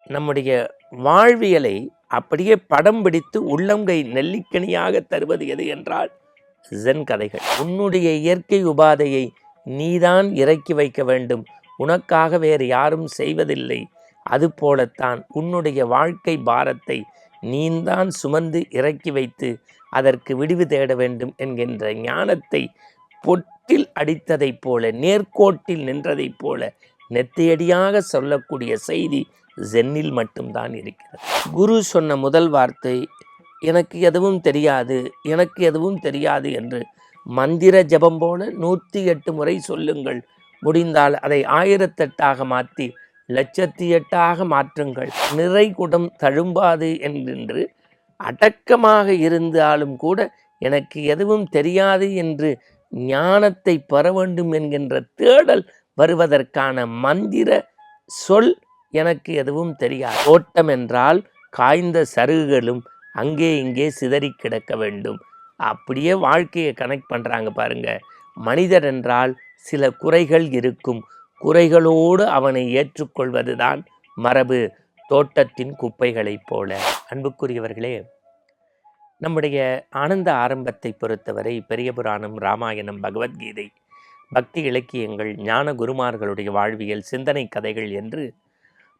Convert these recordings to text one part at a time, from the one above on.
நம்முடைய வாழ்வியலை அப்படியே படம் பிடித்து உள்ளங்கை நெல்லிக்கனியாக தருவது எது என்றால் ஜென் கதைகள். உன்னுடைய இயற்கை உபாதையை நீதான் இறக்கி வைக்க வேண்டும், உனக்காக வேறு யாரும் செய்வதில்லை. அதுபோலத்தான் உன்னுடைய வாழ்க்கை பாரத்தை நீந்தான் சுமந்து இறக்கி வைத்து அதற்கு விடிவு தேட வேண்டும் என்கின்ற ஞானத்தை பொட்டில் அடித்ததைப் போல, நேர்கோட்டில் நின்றதைப் போல நெத்தியடியாக சொல்லக்கூடிய செய்தி ஜென்னில் மட்டும்தான் இருக்கிறது. குரு சொன்ன முதல் வார்த்தை எனக்கு எதுவும் தெரியாது, எனக்கு எதுவும் தெரியாது என்று மந்திர ஜபம் போல 108 முறை சொல்லுங்கள். முடிந்தால் அதை 1008 மாற்றி 1,08 மாற்றுங்கள். நிறை குடம் தழும்பாது என்று அடக்கமாக இருந்தாலும் கூட எனக்கு எதுவும் தெரியாது என்று ஞானத்தை பெற வேண்டும் என்கின்ற தேடல் வருவதற்கான மந்திர சொல் எனக்கு எதுவும் தெரியாது. ஓட்டம் என்றால் காய்ந்த சருகுகளும் அங்கே இங்கே சிதறி கிடக்க வேண்டும். அப்படியே வாழ்க்கையை கனெக்ட் பண்ணுறாங்க பாருங்க. மனிதர் என்றால் சில குறைகள் இருக்கும், குறைகளோடு அவனை ஏற்றுக்கொள்வது தான் மரபு, தோட்டத்தின் குப்பைகளைப் போல. அன்புக்குரியவர்களே, நம்முடைய ஆனந்த ஆரம்பத்தை பொறுத்தவரை பெரிய புராணம், ராமாயணம், பகவத்கீதை, பக்தி இலக்கியங்கள், ஞான குருமார்களுடைய வாழ்வியல், சிந்தனை கதைகள் என்று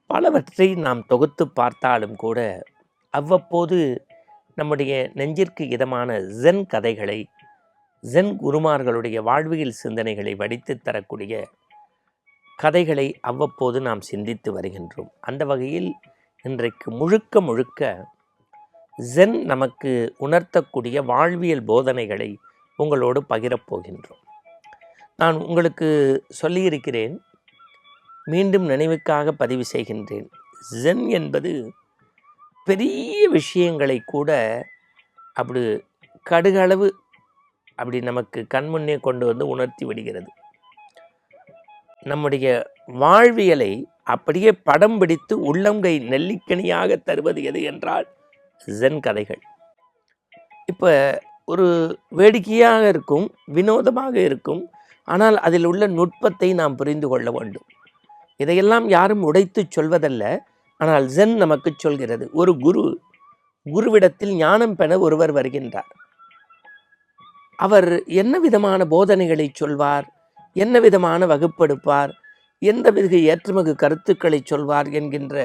பலவற்றை நாம் தொகுத்து பார்த்தாலும் கூட அவ்வப்போது நம்முடைய நெஞ்சிற்கு இதமான ஜென் கதைகளை, ஜென் குருமார்களுடைய வாழ்வியல் சிந்தனைகளை வடித்து தரக்கூடிய கதைகளை அவ்வப்போது நாம் சிந்தித்து வருகின்றோம். அந்த வகையில் இன்றைக்கு முழுக்க முழுக்க ஜென் நமக்கு உணர்த்தக்கூடிய வாழ்வியல் போதனைகளை உங்களோடு பகிரப்போகின்றோம். நான் உங்களுக்கு சொல்லியிருக்கிறேன், மீண்டும் நினைவுக்காக பதிவு செய்கின்றேன். ஜென் என்பது பெரிய விஷயங்களை கூட அப்படி கடுகளவு அப்படி நமக்கு கண்முன்னே கொண்டு வந்து உணர்த்தி விடுகிறது. நம்முடைய வாழ்வியலை அப்படியே படம் பிடித்து உள்ளங்கை நெல்லிக்கனியாக தருவது எது என்றால் ஜென் கதைகள். இப்போ ஒரு வேடிக்கையாக இருக்கும், வினோதமாக இருக்கும், ஆனால் அதில் உள்ள நுட்பத்தை நாம் புரிந்து கொள்ள வேண்டும். இதையெல்லாம் யாரும் உடைத்து சொல்வதல்ல, ஆனால் ஜென் நமக்கு சொல்கிறது. ஒரு குருவிடத்தில் ஞானம் பெற ஒருவர் வருகின்றார். அவர் என்ன விதமான போதனைகளை சொல்வார், என்ன விதமான வகுப்பெடுப்பார், எந்த வித ஏற்றுமகு கருத்துக்களை சொல்வார் என்கின்ற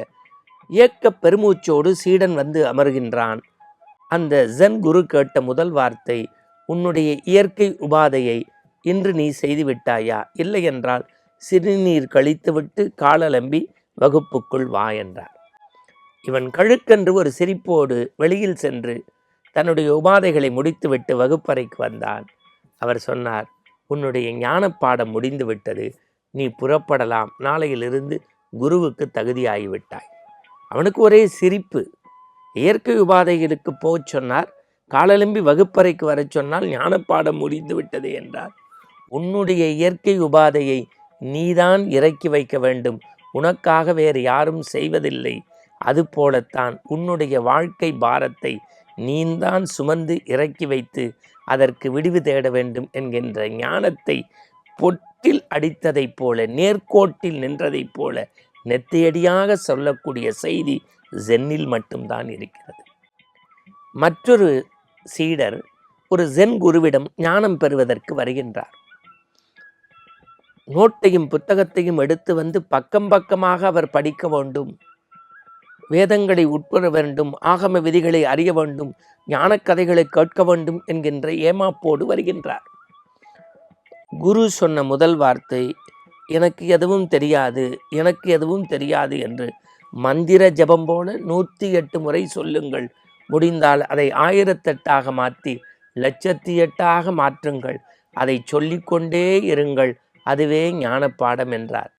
ஏக்க பெருமூச்சோடு சீடன் வந்து அமர்கின்றான். அந்த ஜென் குரு கேட்ட முதல் வார்த்தை, உன்னுடைய இயற்கை உபாதையை இன்று நீ செய்துவிட்டாயா? இல்லை என்றால் சிறுநீர் கழித்துவிட்டு காலலம்பி வகுப்புக்குள் வா என்றார். இவன் கழுக்கென்று ஒரு சிரிப்போடு வெளியில் சென்று தன்னுடைய உபாதைகளை முடித்துவிட்டு வகுப்பறைக்கு வந்தான். அவர் சொன்னார், உன்னுடைய ஞான பாடம் முடிந்து விட்டது, நீ புறப்படலாம், நாளையிலிருந்து குருவுக்கு தகுதியாகிவிட்டாய். அவனுக்கு ஒரே சிரிப்பு. இயற்கை உபாதைகளுக்கு போச் சொன்னார், காலெலும்பி வகுப்பறைக்கு வர சொன்னால் ஞானப்பாடம் முடிந்து விட்டது என்றார். உன்னுடைய இயற்கை உபாதையை நீதான் இறக்கி வைக்க வேண்டும், உனக்காக வேறு யாரும் செய்வதில்லை. அதுபோலத்தான் உன்னுடைய வாழ்க்கை பாரத்தை நீந்தான் சுமந்து இறக்கி வைத்து அதற்கு விடிவு தேட வேண்டும் என்கின்ற ஞானத்தை பொட்டில் அடித்ததைப் போல, நேர்கோட்டில் நின்றதைப் போல நெத்தியடியாக சொல்லக்கூடிய செய்தி ஜென்னில் மட்டும்தான் இருக்கிறது. மற்றொரு சீடர் ஒரு ஜென் குருவிடம் ஞானம் பெறுவதற்கு வருகின்றார். நோட்டையும் புத்தகத்தையும் எடுத்து வந்து பக்கம் பக்கமாக அவர் படிக்க வேண்டும், வேதங்களை உட்புற வேண்டும், ஆகம விதிகளை அறிய வேண்டும், ஞானக்கதைகளை கேட்க வேண்டும் என்கின்ற ஏமாப்போடு வருகின்றார். குரு சொன்ன முதல் வார்த்தை எனக்கு எதுவும் தெரியாது, எனக்கு எதுவும் தெரியாது என்று மந்திர ஜபம் போல 108 முறை சொல்லுங்கள். முடிந்தால் அதை 1008 மாற்றி 1,08 மாற்றுங்கள். அதை சொல்லிக்கொண்டே இருங்கள், அதுவே ஞான பாடம் என்றார்.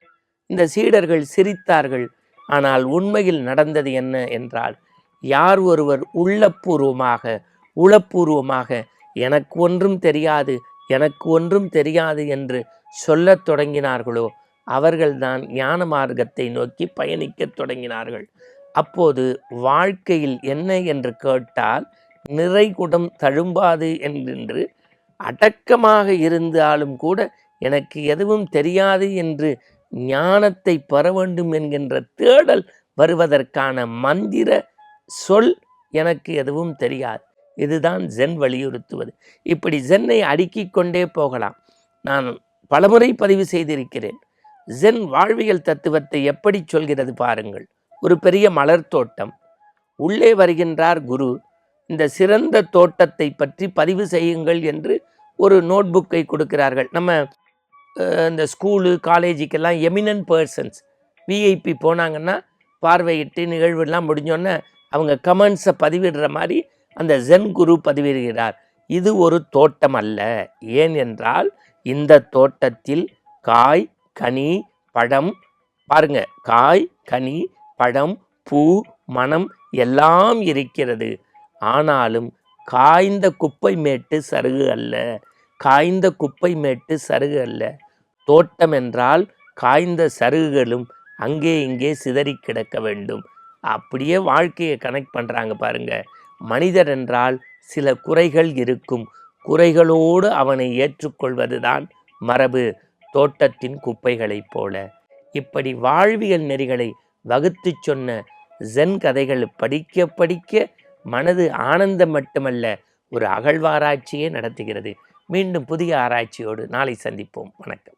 இந்த சீடர்கள் சிரித்தார்கள். ஆனால் உண்மையில் நடந்தது என்ன என்றால், யார் ஒருவர் உளப்பூர்வமாக எனக்கு ஒன்றும் தெரியாது, எனக்கு ஒன்றும் தெரியாது என்று சொல்லத் தொடங்கினார்களோ அவர்கள்தான் ஞான மார்க்கத்தை நோக்கி பயணிக்கத் தொடங்கினார்கள். அப்போது வாழ்க்கையில் என்ன என்று கேட்டால் நிறை குடம் தழும்பாது என்று அடக்கமாக இருந்தாலும் கூட எனக்கு எதுவும் தெரியாது என்று ஞானத்தை பெற வேண்டும் என்கின்ற தேடல் வருவதற்கான மந்திர சொல் எனக்கு எதுவும் தெரியாது. இதுதான் ஜென் வலியுறுத்துவது. இப்படி ஜென்னை அடுக்கிக் கொண்டே போகலாம். நான் பலமுறை பதிவு செய்திருக்கிறேன். ஜென் வாழ்வியல் தத்துவத்தை எப்படி சொல்கிறது பாருங்கள். ஒரு பெரிய மலர் தோட்டம், உள்ளே வருகின்றார் குரு. இந்த சிறந்த தோட்டத்தை பற்றி பதிவு செய்யுங்கள் என்று ஒரு நோட்புக்கை கொடுக்கிறார்கள். நம்ம இந்த ஸ்கூலு காலேஜுக்கெல்லாம் எமினன்ட் பர்சன்ஸ் விஐபி போனாங்கன்னா பார்வையிட்டு நிகழ்வுலாம் முடிஞ்சோன்னே அவங்க கமெண்ட்ஸை பதிவிடுற மாதிரி அந்த ஜென் குரு பதிவிடுகிறார். இது ஒரு தோட்டம் அல்ல. ஏன் என்றால் இந்த தோட்டத்தில் காய், கனி, பழம், பாருங்க, காய், கனி, பழம், பூ, மனம் எல்லாம் இருக்கிறது. ஆனாலும் காய்ந்த குப்பை மேட்டு சருகு அல்ல. காய்ந்த குப்பை மேட்டு சருகு அல்ல. தோட்டம் என்றால் காய்ந்த சருகுகளும் அங்கே இங்கே சிதறி கிடக்க வேண்டும். அப்படியே வாழ்க்கையை கனெக்ட் பண்ணுறாங்க பாருங்க. மனிதர் என்றால் சில குறைகள் இருக்கும். குறைகளோடு அவனை ஏற்றுக்கொள்வதுதான் மரபு. தோட்டத்தின் குப்பைகளைப் போல. இப்படி வாழ்வியல் நெறிகளை வகுத்து சொன்ன ஜென் கதைகள் படிக்க படிக்க மனது ஆனந்தம் மட்டுமல்ல, ஒரு அகழ்வாராய்ச்சியே நடத்துகிறது. மீண்டும் புதிய ஆராய்ச்சியோடு நாளை சந்திப்போம். வணக்கம்.